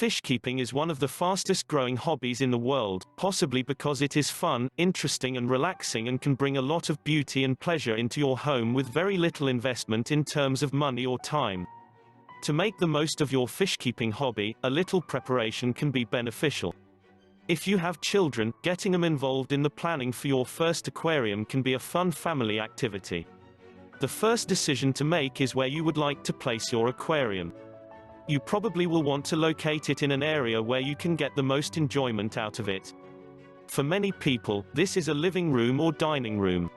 Fishkeeping is one of the fastest growing hobbies in the world, possibly because it is fun, interesting and relaxing and can bring a lot of beauty and pleasure into your home with very little investment in terms of money or time. To make the most of your fishkeeping hobby, a little preparation can be beneficial. If you have children, getting them involved in the planning for your first aquarium can be a fun family activity. The first decision to make is where you would like to place your aquarium. You probably will want to locate it in an area where you can get the most enjoyment out of it. For many people, this is a living room or dining room.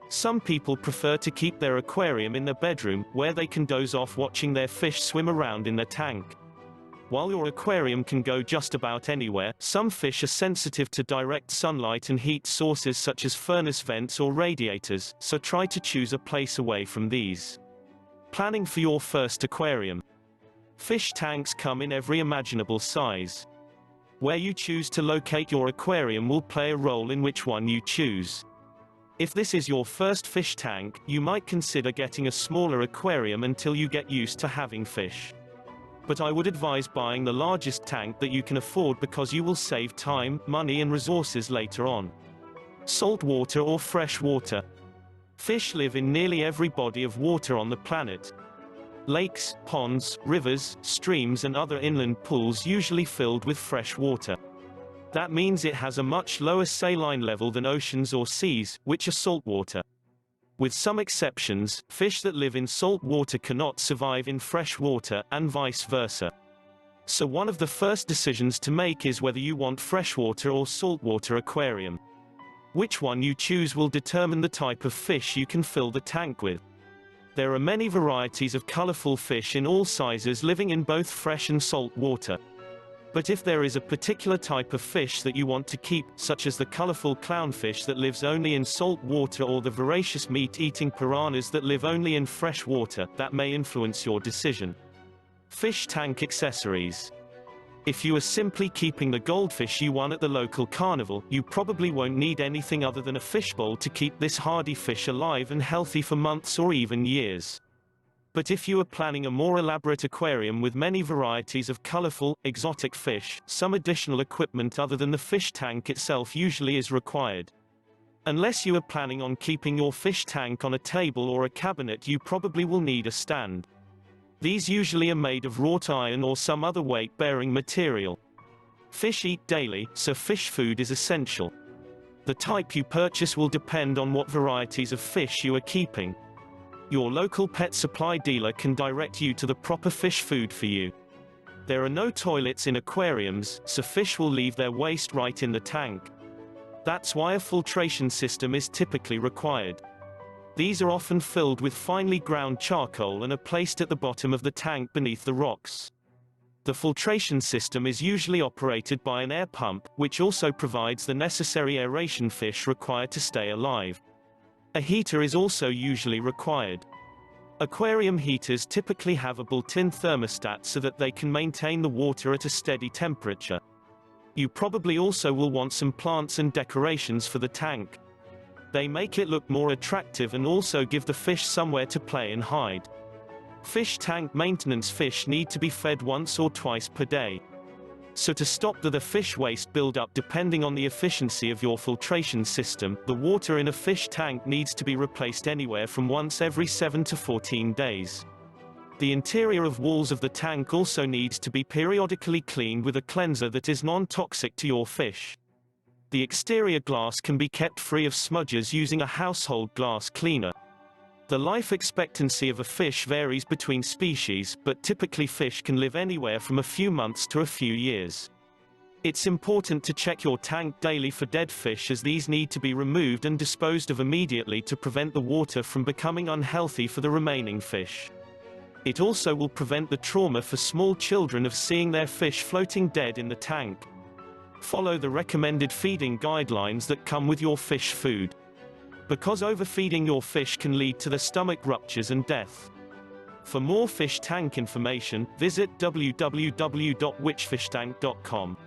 Some people prefer to keep their aquarium in their bedroom, where they can doze off watching their fish swim around in their tank. While your aquarium can go just about anywhere, some fish are sensitive to direct sunlight and heat sources such as furnace vents or radiators, so try to choose a place away from these. Planning for your first aquarium. Fish tanks come in every imaginable size. Where you choose to locate your aquarium will play a role in which one you choose. If this is your first fish tank, you might consider getting a smaller aquarium until you get used to having fish. But I would advise buying the largest tank that you can afford because you will save time, money and resources later on. Salt water or fresh water. Fish live in nearly every body of water on the planet. Lakes, ponds, rivers, streams and other inland pools usually filled with fresh water. That means it has a much lower saline level than oceans or seas, which are saltwater. With some exceptions, fish that live in salt water cannot survive in fresh water, and vice versa. So one of the first decisions to make is whether you want freshwater or saltwater aquarium. Which one you choose will determine the type of fish you can fill the tank with. There are many varieties of colorful fish in all sizes living in both fresh and salt water. But if there is a particular type of fish that you want to keep, such as the colorful clownfish that lives only in salt water or the voracious meat-eating piranhas that live only in fresh water, that may influence your decision. Fish tank accessories. If you are simply keeping the goldfish you won at the local carnival, you probably won't need anything other than a fishbowl to keep this hardy fish alive and healthy for months or even years. But if you are planning a more elaborate aquarium with many varieties of colorful, exotic fish, some additional equipment other than the fish tank itself usually is required. Unless you are planning on keeping your fish tank on a table or a cabinet, you probably will need a stand. These usually are made of wrought iron or some other weight-bearing material. Fish eat daily, so fish food is essential. The type you purchase will depend on what varieties of fish you are keeping. Your local pet supply dealer can direct you to the proper fish food for you. There are no toilets in aquariums, so fish will leave their waste right in the tank. That's why a filtration system is typically required. These are often filled with finely ground charcoal and are placed at the bottom of the tank beneath the rocks. The filtration system is usually operated by an air pump, which also provides the necessary aeration fish require to stay alive. A heater is also usually required. Aquarium heaters typically have a built-in thermostat so that they can maintain the water at a steady temperature. You probably also will want some plants and decorations for the tank. They make it look more attractive and also give the fish somewhere to play and hide. Fish tank maintenance. Fish need to be fed once or twice per day. So to stop the fish waste buildup, depending on the efficiency of your filtration system, the water in a fish tank needs to be replaced anywhere from once every 7 to 14 days. The interior of walls of the tank also needs to be periodically cleaned with a cleanser that is non-toxic to your fish. The exterior glass can be kept free of smudges using a household glass cleaner. The life expectancy of a fish varies between species, but typically fish can live anywhere from a few months to a few years. It's important to check your tank daily for dead fish, as these need to be removed and disposed of immediately to prevent the water from becoming unhealthy for the remaining fish. It also will prevent the trauma for small children of seeing their fish floating dead in the tank. Follow the recommended feeding guidelines that come with your fish food, because overfeeding your fish can lead to their stomach ruptures and death. For more fish tank information, visit www.whichfishtank.com.